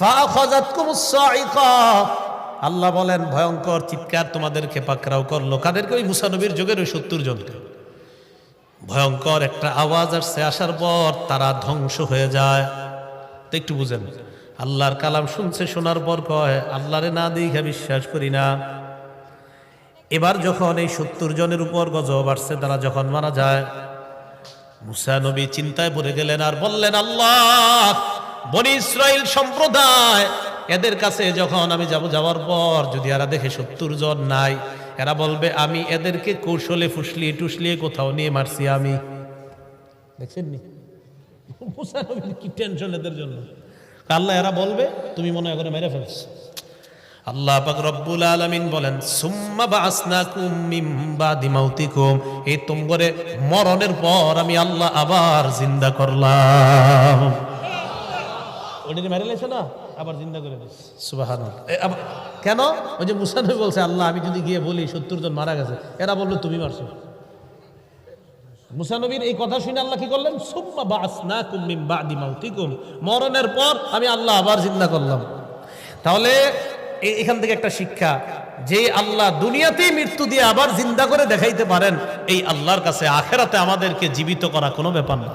ফাআখাযাতকুমুস সাইকা, আল্লাহ বলেন ভয়ঙ্কর চিৎকার তোমাদেরকে পাকড়াও করলো। কাদেরকে? ওই মুসা নবীর যুগের ওই 70 জনকে। ভয়ঙ্কর একটা আওয়াজ আসছে, আসার পর তারা ধ্বংস হয়ে যায়। তো একটু বুঝেন, আল্লাহর কালাম শুনছে, শোনার পর কয় আল্লাহরে না দেখে বিশ্বাস করি না। এবার যখন এই 70 জনের উপর গজব আসছে, তারা যখন মারা যায়, মুসা নবী চিন্তায় পড়ে গেলেন আর বললেন, আল্লাহ, বনি ইসরাইল সম্প্রদায়, এদের কাছে যখন আমি যাওয়ার পর যদি এরা দেখে 70 জন নাই, এরা বলবে আমি এদেরকে কৌশলে ফুসলিয়ে টুসলিয়ে কোথাও নিয়ে মারছি। আমি দেখছেন নি মুসা নবীর কি টেনশন এদের জন্য। আল্লাহ এরা বলবে তুমি মনে করে মেরে ফেলছো। আল্লাহ পাক রব্বুল আলামিন বলেন, সুম্মা বাসনাকুম মিন বাদি মাউতিকুম, এই তোমরে মরণের পর আমি আল্লাহ আবার জিন্দা করলাম। ওইটা মেরে লেছে না, আবার জিন্দা করে দিস। সুবহানাল্লাহ। কেন? ওই যে মুসা নবী বলছে আল্লাহ আমি যদি গিয়ে বলি 70 জন মারা গেছে, এরা বললো তুমি মারছো। মুসা নবীর এই কথা শুনে আল্লাহ কি করলেন? সুম্মা বাসনাকুম মিন বাদি মাউতিকুম, মরণের পর আমি আল্লাহ আবার জিন্দা করলাম। তাহলে এখান থেকে একটা শিক্ষা, যে আল্লাহ দুনিয়াতেই মৃত্যু দিয়ে আবার জিন্দা করে দেখাইতে পারেন, এই আল্লাহর কাছে আখেরাতে আমাদেরকে জীবিত করা কোনো ব্যাপার না।